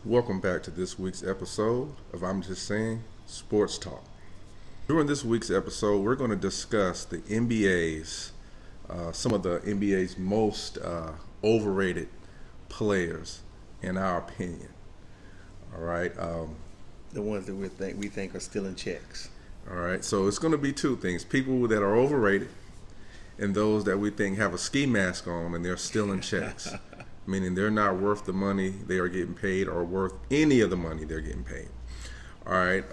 Welcome back to this week's episode of I'm Just Saying Sports Talk. During this week's episode, we're going to discuss the NBA's, some of the NBA's most overrated players, in our opinion. All right. The ones that we think are still in checks. All right. So it's going to be two things: people that are overrated, and those that we think have a ski mask on and they're still in checks. Meaning they're not worth the money they are getting paid or worth any of the money they're getting paid. All right.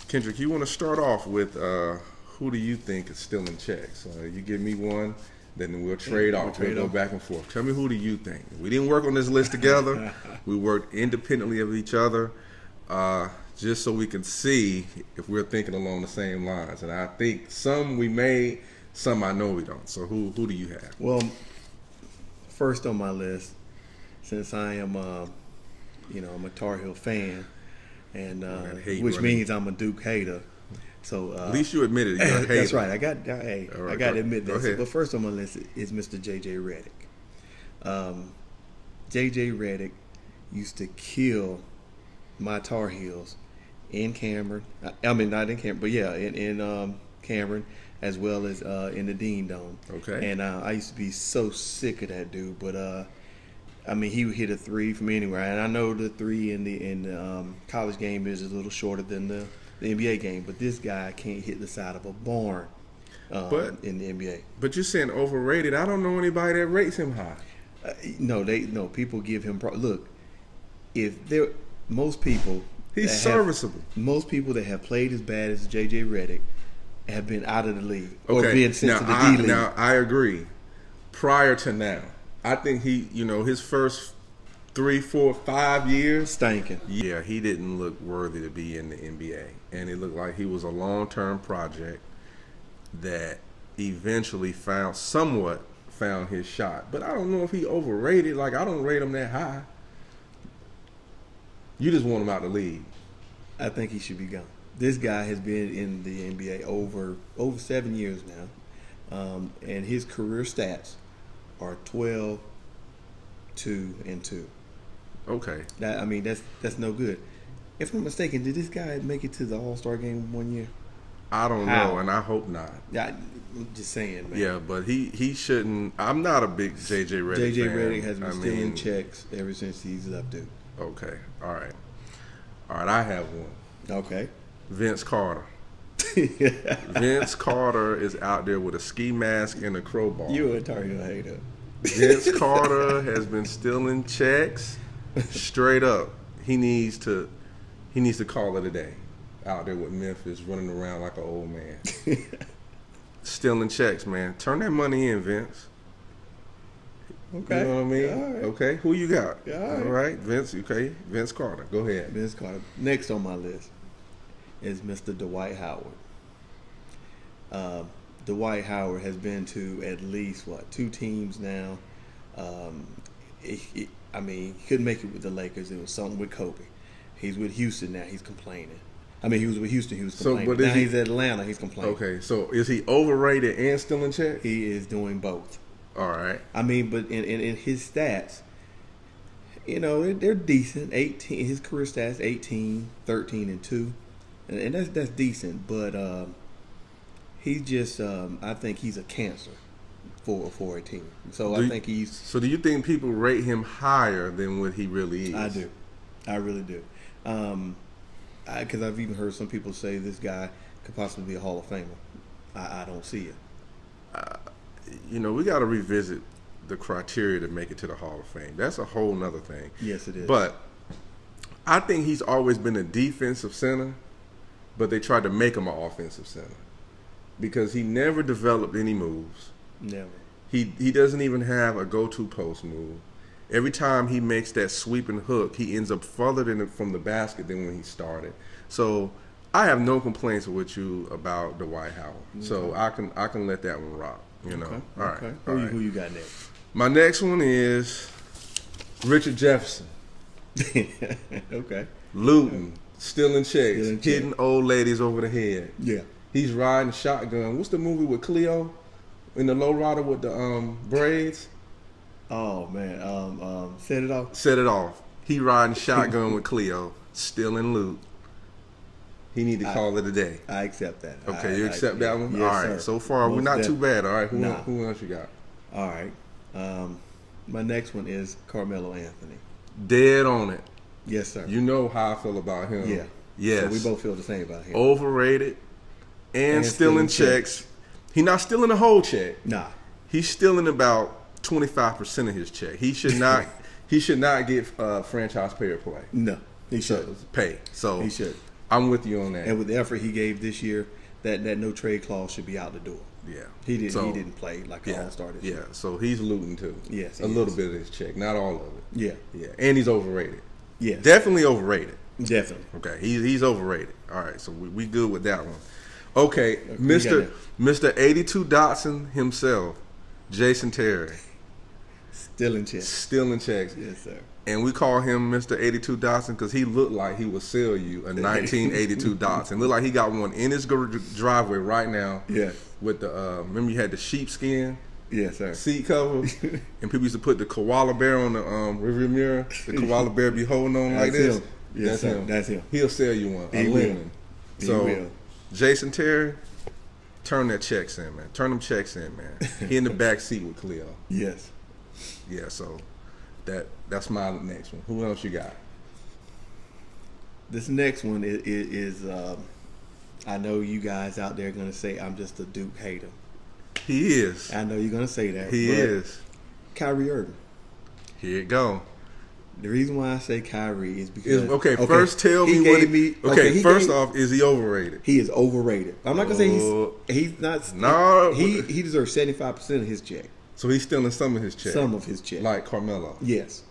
Kendrick, you want to start off with who do you think is still in checks? You give me one, then we'll trade off. We'll go back and forth. Tell me, who do you think? We didn't work on this list together. We worked independently of each other just so we can see if we're thinking along the same lines. And I think some we made, some I know we don't. So who do you have? Well, first on my list, since I am, I'm a Tar Heel fan, and which means I'm a Duke hater. So at least you admitted you're a hater. That's right. I got to admit that. So, but first on my list is Mr. J.J. Redick. J.J. Redick used to kill my Tar Heels in Cameron. I mean, not in Cameron, but yeah, in Cameron, as well as in the Dean Dome. Okay. And I used to be so sick of that dude, but I mean, he would hit a three from anywhere, and I know the three in the college game is a little shorter than the NBA game, but this guy can't hit the side of a barn in the NBA. But you're saying overrated. I don't know anybody that rates him high. No, people give him look. Most people, he's serviceable. Most people that have played as bad as J.J. Redick have been out of the league or been sent to the D League. Now, I agree. Prior to now, I think his first 3, 4, 5 years stinking. Yeah, he didn't look worthy to be in the NBA, and it looked like he was a long-term project that eventually found his shot. But I don't know if he overrated. Like, I don't rate him that high. You just want him out of the league. I think he should be gone. This guy has been in the NBA over 7 years now, and his career stats are 12, 2, and 2. Okay. That's no good. If I'm mistaken, did this guy make it to the All-Star game one year? I don't know, and I hope not. I'm just saying, man. Yeah, but he shouldn't. I'm not a big J.J. Redick fan. J.J. Redick has been still in checks ever since he's left Duke. Okay. All right. I have one. Okay. Vince Carter. Vince Carter is out there with a ski mask and a crowbar. You a Tar Heel hater. Vince Carter has been stealing checks. Straight up, he needs to call it a day. Out there with Memphis, running around like an old man, stealing checks, man. Turn that money in, Vince. Okay. You know what I mean? All right. Okay. Who you got? All right. Vince. Okay. Vince Carter. Go ahead. Vince Carter. Next on my list is Mr. Dwight Howard. Dwight Howard has been to at least 2 teams now. He couldn't make it with the Lakers. It was something with Kobe. He's with Houston now. He's complaining. He was with Houston. He was complaining. Now he's at Atlanta. He's complaining. Okay. So is he overrated and still in check? He is doing both. All right. But in his stats, they're decent. 18. His career stats: 18, 13, and 2, and that's decent. But he's just, I think he's a cancer for a team. So I think he's. So do you think people rate him higher than what he really is? I do. I really do. Because I've even heard some people say this guy could possibly be a Hall of Famer. I don't see it. We got to revisit the criteria to make it to the Hall of Fame. That's a whole nother thing. Yes, it is. But I think he's always been a defensive center, but they tried to make him an offensive center because he never developed any moves. Never. He doesn't even have a go-to post move. Every time he makes that sweeping hook, he ends up further from the basket than when he started. So I have no complaints with you about Dwight Howard. Okay. So I can let that one rock. Okay. All right. Okay. All right. Who you got next? My next one is Richard Jefferson. Okay. Looting, stealing checks, hitting old ladies over the head. Yeah. He's riding shotgun. What's the movie with Cleo in the lowrider with the braids? Oh man, Set It Off. Set It Off. He riding shotgun with Cleo, stealing loot. He need to call it a day. I accept that. Okay, you accept that one? Yes, all right. sir. So far, we're not too bad. All right. Who else you got? All right. My next one is Carmelo Anthony. Dead on it. Yes, sir. You know how I feel about him. Yeah. Yes. So we both feel the same about him. Overrated and stealing checks. He not stealing the whole check. Nah. He's stealing about 25% of his check. He should not. He should not get franchise player play. No, he should pay. So he should. I'm with you on that. And with the effort he gave this year, that no trade clause should be out the door. Yeah, he didn't play like an all-star this year. Yeah, so he's looting too. Yes, a little bit of his check, not all of it. Yeah, yeah, and he's overrated. Yeah, definitely overrated. Definitely. Okay, he's overrated. All right, so we good with that one. Okay, Mr. 82 Dotson himself, Jason Terry. Stealing checks. Stealing checks. Yes, sir. And we call him Mr. 82 Dotson because he looked like he would sell you a 1982 Dotson. Looked like he got one in his driveway right now. Yeah. With the remember you had the sheepskin. Yes, sir. Seat cover, and people used to put the koala bear on the rear mirror. The koala bear be holding on like this. Him. Yes, that's him. That's him. He'll sell you one. He will. So, Jason Terry, turn that checks in, man. Turn them checks in, man. He in the back seat with Cleo. Yes. Yeah. So that's my next one. Who else you got? This next one is I know you guys out there are gonna say I'm just a Duke hater. He is. I know you're gonna say that. He is. Kyrie Irving. Here you go. The reason why I say Kyrie is because first tell me what he Okay, first off, is he overrated? He is overrated. I'm not gonna say he's not. No, he deserves 75% of his check. So he's stealing some of his check. Some of his check, like Carmelo. Yes.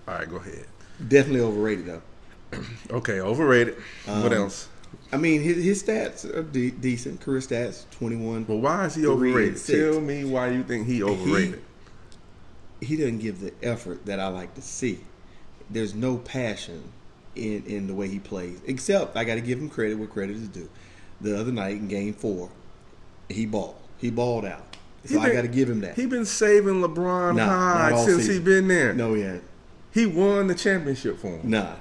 All right, go ahead. Definitely overrated though. Okay, overrated. What else? I mean, his stats are decent. Career stats, 21. But why is he overrated? Tell me why you think he overrated. He doesn't give the effort that I like to see. There's no passion in the way he plays. Except, I got to give him credit where credit is due. The other night in Game 4, he balled. He balled out. So I got to give him that. He been saving LeBron high since he been there. No, he hasn't. He won the championship for him. Nah.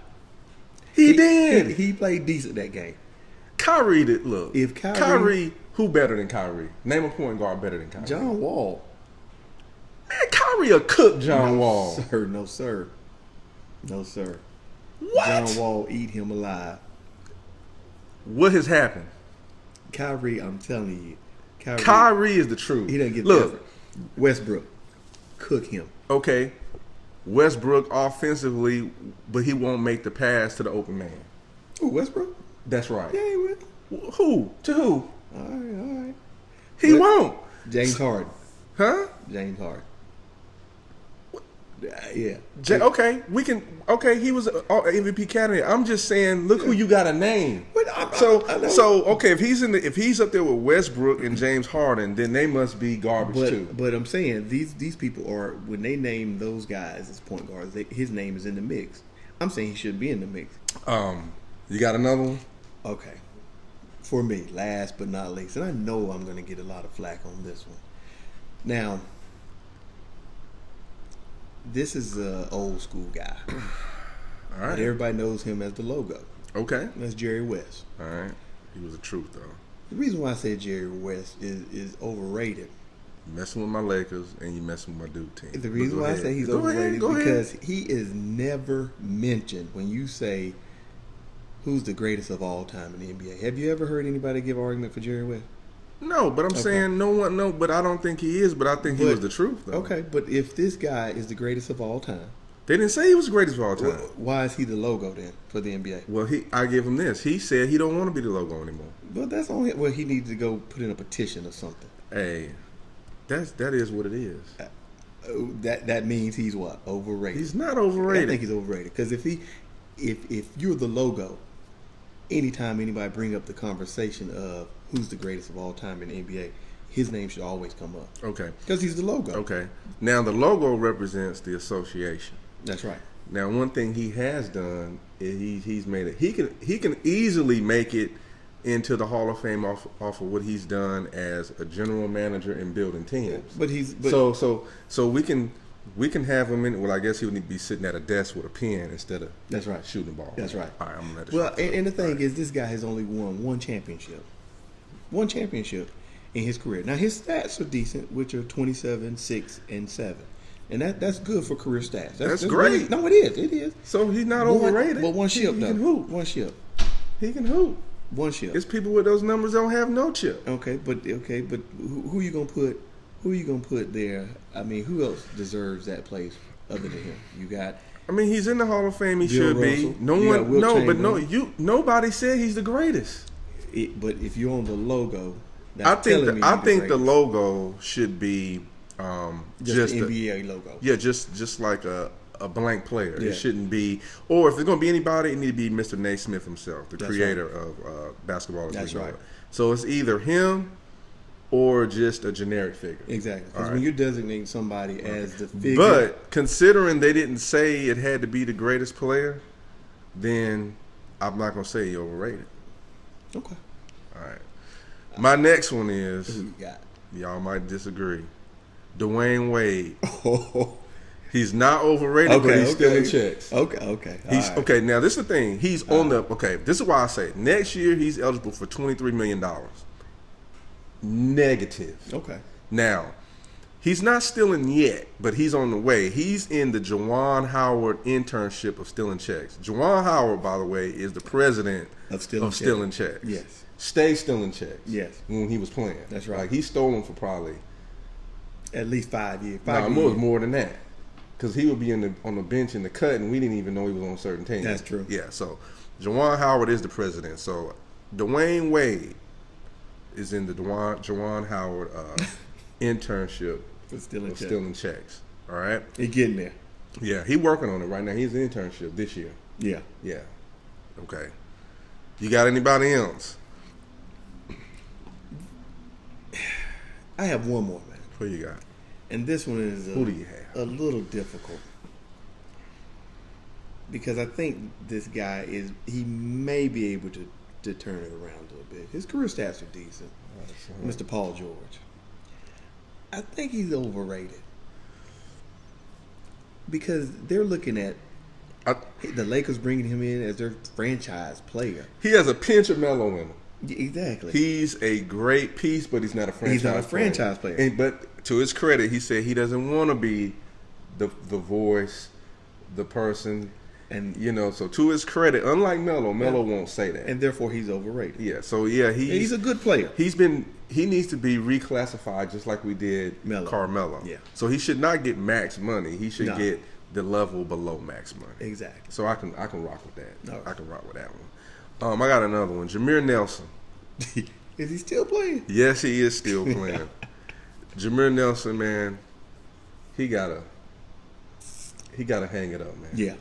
He did. He played decent that game. Kyrie did. Look. If Kyrie, who better than Kyrie? Name a point guard better than Kyrie. John Wall. Man, Kyrie a cook John Wall. Sir, no, sir. No, sir. What? John Wall eat him alive. What has happened? Kyrie, I'm telling you. Kyrie is the truth. He doesn't get the effort. Westbrook, cook him. Okay. Westbrook offensively, but he won't make the pass to the open man. Who, Westbrook? That's right. Yeah, he will. Who? To who? All right. He won't. James Harden. Huh? James Harden. Yeah. Okay, we can. Okay, he was an MVP candidate. I'm just saying, look who you got to name. So okay, if he's up there with Westbrook and James Harden, then they must be garbage too. But I'm saying these people are, when they name those guys as point guards, his name is in the mix. I'm saying he should be in the mix. You got another one? Okay. For me, last but not least, and I know I'm going to get a lot of flack on this one. Now, this is an old school guy. All right. But everybody knows him as the logo. Okay. That's Jerry West. All right. He was the truth, though. The reason why I say Jerry West is overrated. You messing with my Lakers and you messing with my Duke team. The reason why I say he's overrated because he is never mentioned when you say who's the greatest of all time in the NBA. Have you ever heard anybody give argument for Jerry West? No, but I'm saying but I don't think he is, but I think he was the truth, though. Okay, but if this guy is the greatest of all time. They didn't say he was the greatest of all time. Why is he the logo then for the NBA? Well, I give him this. He said he don't want to be the logo anymore. But that's on him. Well, he needs to go put in a petition or something. Hey, that is what it is. That means he's what? Overrated. He's not overrated. I think he's overrated because if you're the logo, anytime anybody bring up the conversation of who's the greatest of all time in the NBA, his name should always come up. Okay. Because he's the logo. Okay. Now, the logo represents the association. That's right. Now, one thing he has done is he's made it. He can easily make it into the Hall of Fame off of what he's done as a general manager and building teams. But so we can We can have him in. Well, I guess he would need to be sitting at a desk with a pen instead of That's right. shooting the ball. That's right. All right, I'm gonna let it. Well, and the thing is, this guy has only won one championship in his career. Now his stats are decent, which are 27, 6, and 7, and that's good for career stats. That's great. Really, no, it is. It is. So he's not overrated. But one ship, he though. can hoop. One ship. He can hoop. One ship. It's people with those numbers don't have no chip. Okay, but who you gonna put? Who you gonna put there? I mean, who else deserves that place other than him? You got. I mean, he's in the Hall of Fame. He Bill should Russell. be. No You got one, Wilt no, but Chamberlain. nobody said he's the greatest. But if you're on the logo, I that's think telling me I think the greatest. logo should be just the NBA logo. Yeah, just like a blank player. Yeah. It shouldn't be. Or if there's going to be anybody, it need to be Mr. Naismith himself, the That's creator of basketball. As That's we know right. it. So it's either him or just a generic figure. Exactly. Because All when right. you're designating somebody as the figure, But considering they didn't say it had to be the greatest player, then I'm not going to say he overrated. okay, All right. My next one who is, you got? y'all might disagree, Dwayne Wade. Oh, He's not overrated, but he's still in checks. Okay. He's All right. okay. Now this is the thing. He's on the okay. This is why I say next year he's eligible for $23 million. Negative. Okay. Now he's not stealing yet, but he's on the way. He's in the Juwan Howard internship of stealing checks. Juwan Howard, by the way, is the president Of stealing checks. Yes. Stay stealing checks. Yes. When he was playing. That's right. Like he stole them for probably At least 5 years. no, it was more than that. Because he would be on the bench in the cut, and we didn't even know he was on certain teams. That's true. Yeah, so Juwan Howard is the president. So Dwayne Wade is in the Juwan Howard internship For stealing of checks. stealing checks. All right? He getting there. Yeah, he working on it right now. He's in internship this year. Yeah. Yeah. Okay. You got anybody else? I have one more, man. Who you got? And this one is Who do you have? a little difficult. Because I think this guy he may be able to turn it around a little bit. His career stats are decent. Mr. Paul George. I think he's overrated. Because they're looking at the Lakers bringing him in as their franchise player. He has a pinch of mellow in him. Exactly. He's a great piece, but he's not a franchise. He's not a franchise player. But to his credit, he said he doesn't want to be the voice, the person, and So to his credit, unlike Melo won't say that, and therefore he's overrated. yeah. So yeah, He's a good player. He needs to be reclassified just like we did Melo. Carmelo. Yeah. So he should not get max money. He should No. get the level below max money. Exactly. So I can rock with that. All right. I can rock with that one. I got another one. Jameer Nelson. Is he still playing? Yes, he is still playing. Jameer Nelson, man, he gotta hang it up, man. Yeah.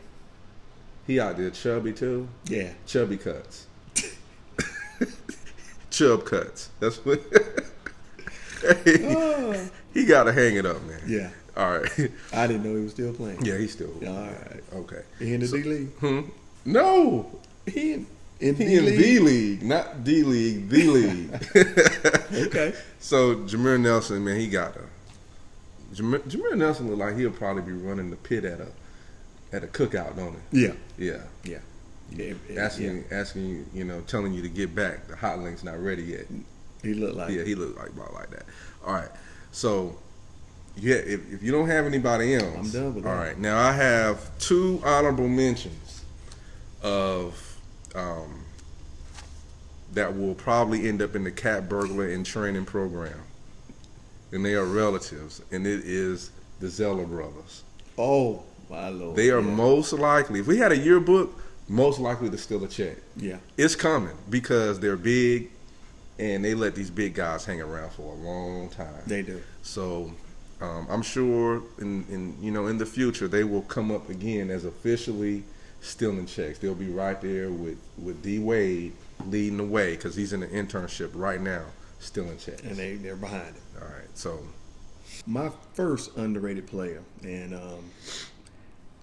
He out there chubby too. Yeah. Chubby cuts. Chub cuts. That's what. He gotta hang it up, man. Yeah. All right. I didn't know he was still playing. Yeah, he's still. All right. Okay. He in the D League? No. He in He D in League? the league, not D League, the league. Okay. So Jameer Nelson, man, he got Jameer Nelson look like he'll probably be running the pit at a cookout, don't he? Yeah. Yeah. Yeah. Yeah. Asking you, telling you to get back. The hot link's not ready yet. He looked like Yeah, he looked like about like that. All right. So yeah, if you don't have anybody else, I'm done with that. All right. Now I have two honorable mentions of that will probably end up in the cat burglar and training program, and they are relatives, and it is the Zeller brothers. Oh, my Lord. They are Yeah. most likely, if we had a yearbook, most likely to steal a check. Yeah. It's coming because they're big, and they let these big guys hang around for a long time. They do. So I'm sure in the future they will come up again as officially stealing checks. They'll be right there with D Wade leading the way because he's in an internship right now stealing checks. And they're behind it. All right. So My first underrated player, and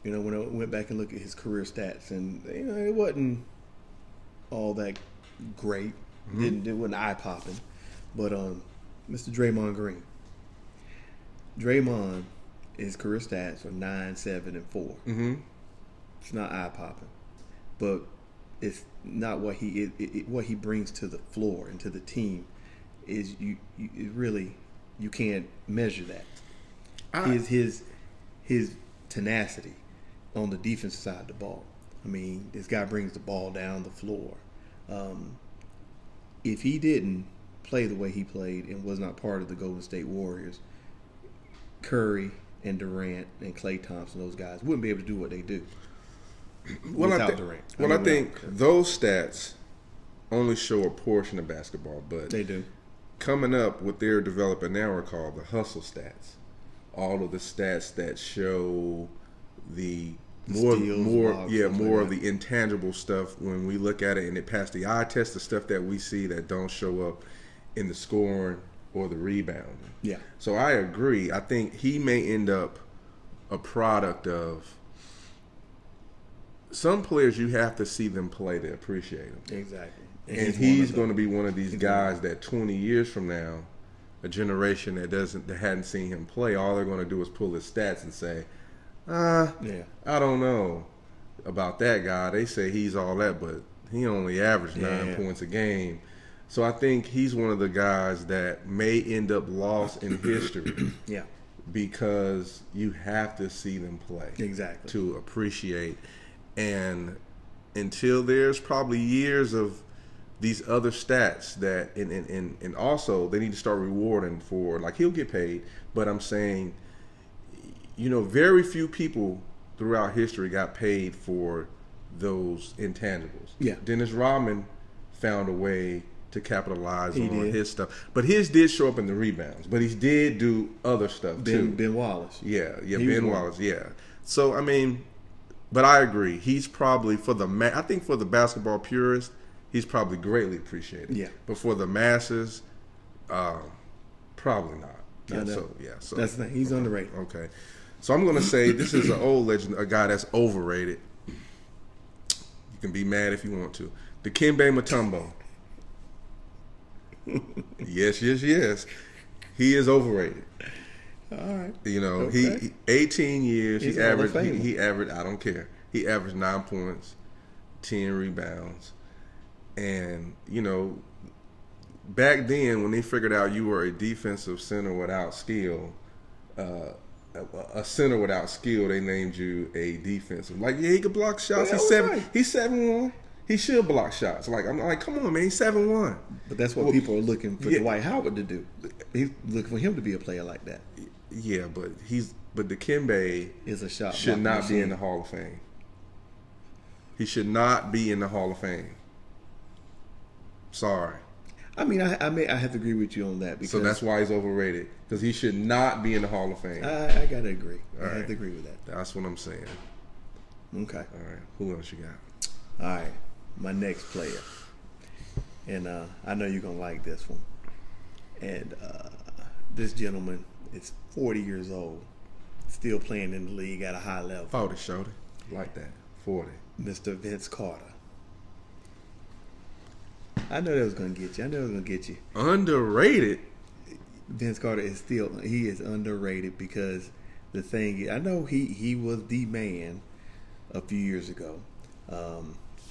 when I went back and looked at his career stats, and it wasn't all that great. It wasn't eye popping, but Mr. Draymond Green. Draymond his career stats are 9, 7, and 4. Mm-hmm. It's not eye popping, but it's not what what he brings to the floor and to the team is you can't measure that. His tenacity on the defensive side of the ball. I mean, this guy brings the ball down the floor. If he didn't play the way he played and was not part of the Golden State Warriors, Curry and Durant and Klay Thompson, those guys wouldn't be able to do what they do without Durant. I think those stats only show a portion of basketball, but they do. Coming up, what they're developing now are called the hustle stats. All of the stats that show the more of the intangible stuff when we look at it and it passed the eye test, the stuff that we see that don't show up in the scoring or the rebounding. Yeah. So I agree. I think he may end up a product of some players. You have to see them play to appreciate them. Exactly. And he's going to be one of these guys that 20 years from now, a generation that hadn't seen him play, all they're going to do is pull his stats and say, I don't know about that guy. They say he's all that, but he only averaged 9 points a game. So I think he's one of the guys that may end up lost in history. Yeah. Because you have to see them play. Exactly. To appreciate. And until there's probably years of these other stats that and also they need to start rewarding for, like, he'll get paid, but I'm saying, very few people throughout history got paid for those intangibles. Yeah. Dennis Rodman found a way to capitalize on his stuff. But his did show up in the rebounds. But he did do other stuff too. Ben Wallace. Yeah, Ben Wallace, yeah. So, I mean, but I agree. He's probably, I think for the basketball purists, he's probably greatly appreciated. Yeah. But for the masses, probably not. So that's the thing. He's underrated. Okay. So I'm going to say this is an old legend, a guy that's overrated. You can be mad if you want to. Dikembe Mutombo. Yes. He is overrated. All right. He 18 years. He's he averaged. He averaged. I don't care. He averaged 9 points, 10 rebounds, and back then when they figured out you were a defensive center without skill, a center without skill, they named you a defensive. Like, he could block shots. He's 7'1". He should block shots. I'm like, come on, man, he's 7'1". But that's what people are looking for Dwight Howard to do. He's looking for him to be a player like that. Yeah, but Dikembe is a shot should not be in the Hall of Fame. He should not be in the Hall of Fame. Sorry. I mean, I have to agree with you on that. Because so that's why he's overrated, because he should not be in the Hall of Fame. I gotta agree. I have to agree with that. That's what I'm saying. Okay. All right. Who else you got? All right. My next player, and I know you're gonna like this one. And this gentleman is 40 years old, still playing in the league at a high level. 40, shorty. Like that. 40. Mr. Vince Carter. I know that was gonna get you. Underrated. Vince Carter is he is underrated because the thing is, I know he was the man a few years ago.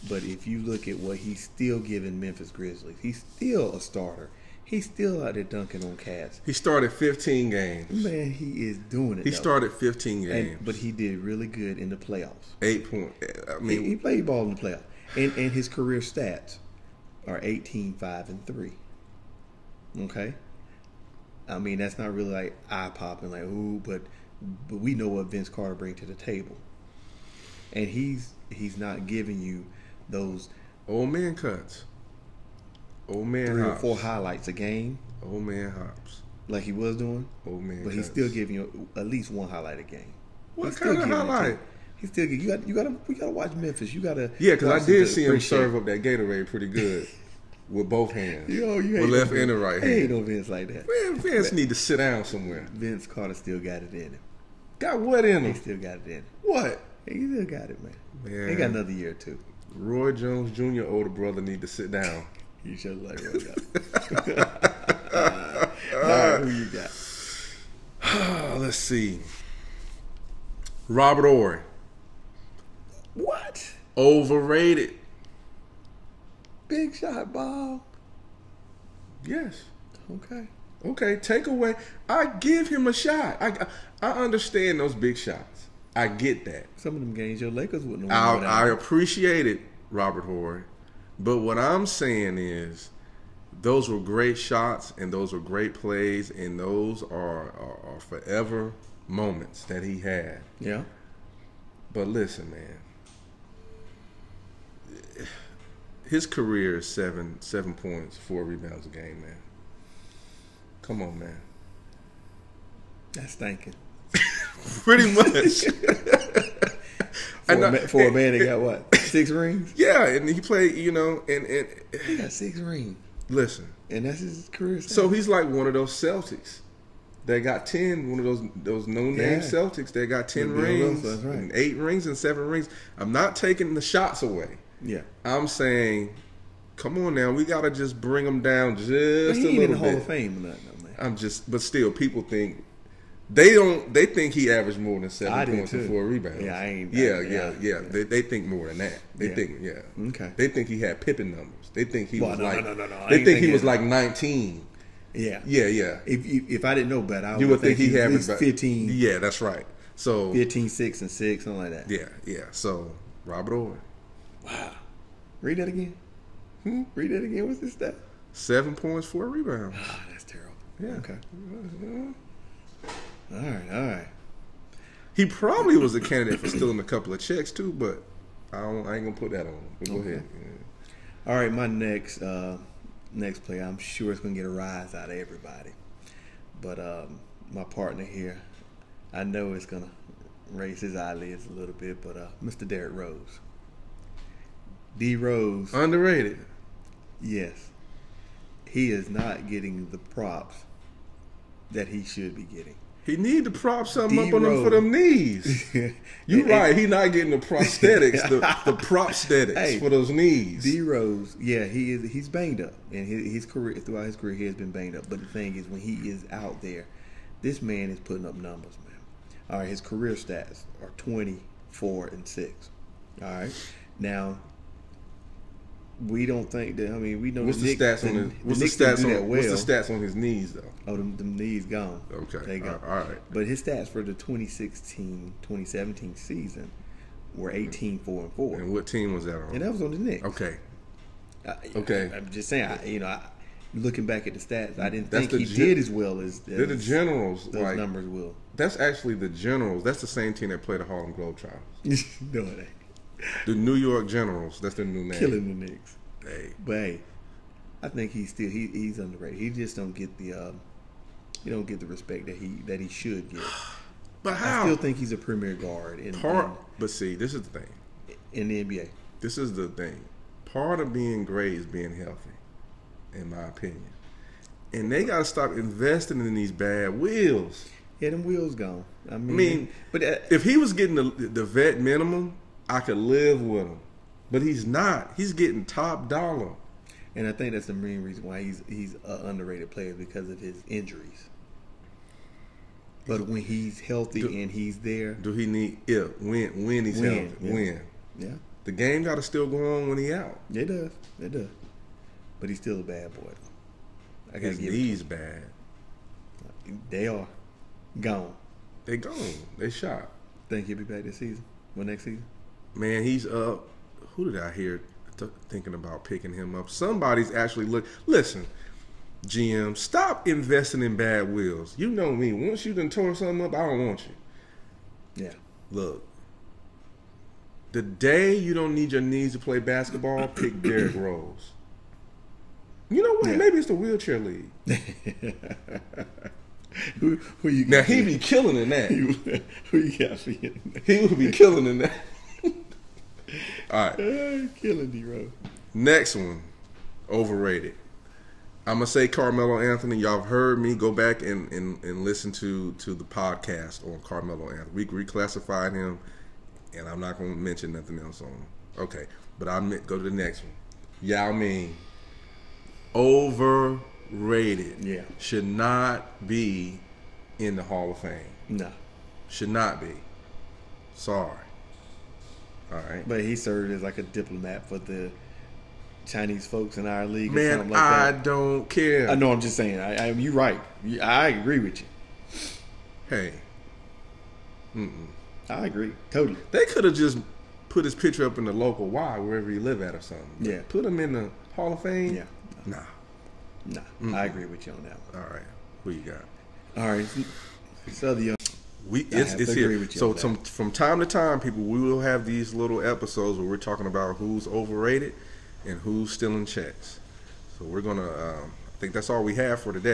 But if you look at what he's still giving Memphis Grizzlies, he's still a starter. He's still out there dunking on cats. He started 15 games. Man, he is doing it. He started 15 games. But he did really good in the playoffs. 8 points. I mean, he played ball in the playoffs. And his career stats are 18, 5, and 3. Okay? I mean, that's not really like eye-popping, like, ooh, but we know what Vince Carter brings to the table. And he's not giving you those old man cuts, old man 3 hops. or 4 highlights a game, old man hops, like he was doing. Old man, but he's still giving you at least 1 highlight a game. What kind of highlight? He's still you gotta watch Memphis. You gotta because I did see him serve up that Gatorade pretty good with both hands. With left and the right hand. Ain't no Vince like that. Man, Vince need to sit down somewhere. Vince Carter still got it in him. Got what in him? He still got it in him. What? He still got it, man. He got another year or 2. Roy Jones Jr. older brother need to sit down. You should like Roy Jones. All right, who you got? Let's see. Robert Ory. What? Overrated. Big shot, Bob. Yes. Okay. Okay, take away. I give him a shot. I understand those big shots. I get that. Some of them games your Lakers wouldn't have won. I appreciate it, Robert Horry. But what I'm saying is those were great shots and those were great plays and those are forever moments that he had. Yeah. But listen, man. His career is 7 points, 4 rebounds a game, man. Come on, man. That's thinking. Pretty much. For a man that got what? 6 rings? Yeah, and he played, and he got 6 rings. Listen. And that's his career. So he's like one of those Celtics. They got 10, one of those no-name Celtics. They got 10 rings, that's right. and 8 rings and 7 rings. I'm not taking the shots away. Yeah. I'm saying, come on now, we got to just bring them down just a little bit. He ain't in the Hall of Fame or nothing, man. But still, people think, they think he averaged more than 7 points and 4 rebounds. Yeah, I ain't. Yeah. They think more than that. They think, Okay. They think he had Pippen numbers. They think he was like, no. They think he was like 19. Yeah. Yeah. If I didn't know better, you would think he had 15. Yeah, that's right. So 15, 6, and 6, something like that. Yeah. So Robert Ory. Wow. Read that again. Read that again. What's this stat? 7 points, 4 rebounds. Ah, that's terrible. Yeah. Okay. All right. He probably was a candidate for stealing a couple of checks too, but I ain't gonna put that on him. But go ahead. Yeah. All right, my next play, I'm sure it's gonna get a rise out of everybody. But my partner here, I know it's gonna raise his eyelids a little bit, but Mr. Derrick Rose. D Rose. Underrated. Yes. He is not getting the props that he should be getting. He need to prop something up on him for them knees. You right. He not getting the prosthetics, the prosthetics for those knees. D Rose, yeah, he's banged up, and his career throughout his career he has been banged up. But the thing is, when he is out there, this man is putting up numbers, man. All right, his career stats are 24 and 6. All right, now we don't think that. I mean, we know what's the stats on his knees though? Oh, them knees gone. Okay, they gone. All right. But his stats for the 2016-2017 season were 18, 4, and 4. And what team was that on? And that was on the Knicks. Okay. I'm just saying. Looking back at the stats, I didn't think he did as well as they're the Generals. Those numbers will. That's actually the Generals. That's the same team that played the Harlem Globetrotters. No, it ain't. The New York Generals. That's their new name. Killing the Knicks. Hey. But hey, I think he's underrated. He just don't get the respect that he should get. But how? I still think he's a premier guard but see, this is the thing. In the NBA. This is the thing. Part of being great is being healthy, in my opinion. And they got to stop investing in these bad wheels. Yeah, them wheels gone. I mean but if he was getting the vet minimum, I could live with him. But he's not. He's getting top dollar. And I think that's the main reason why he's an underrated player, because of his injuries. But when he's healthy and he's there, do he need when he's healthy? Yeah. When? Yeah. The game got to still go on when he out. It does. But he's still a bad boy. I gotta His knees bad. They are gone. They gone. They shot. Think he'll be back this season? Or next season? Man, he's up. Who did I hear thinking about picking him up? Somebody's actually listen, GM, stop investing in bad wheels. You know me. Once you done tore something up, I don't want you. Yeah. Look, the day you don't need your knees to play basketball, pick Derrick Rose. You know what? Yeah. Maybe it's the wheelchair league. who you now he be killing in that. Who you got for you? He would be killing in that. All right. Killing D-Rose. Next one, overrated. I'm gonna say Carmelo Anthony. Y'all have heard me. Go back and listen to the podcast on Carmelo Anthony. We reclassified him, and I'm not gonna mention nothing else on him. Okay, but I'll go to the next one. Yao Ming. Overrated. Yeah. Should not be in the Hall of Fame. No. Should not be. Sorry. All right. But he served as like a diplomat for the Chinese folks in our league or Man, something like I that. don't care. I know. I'm just saying. You're right. I agree with you. Hey. I agree totally. They could have just put his picture up in the local Y wherever he live at or something. But Yeah. put him in the Hall of Fame? Yeah. Nah. I agree with you on that one. All right. Who you got? All right. So the It's have to here. agree with you So on that. from time to time, people, we will have these little episodes where we're talking about who's overrated and who's stealing checks. So we're gonna. I think that's all we have for today.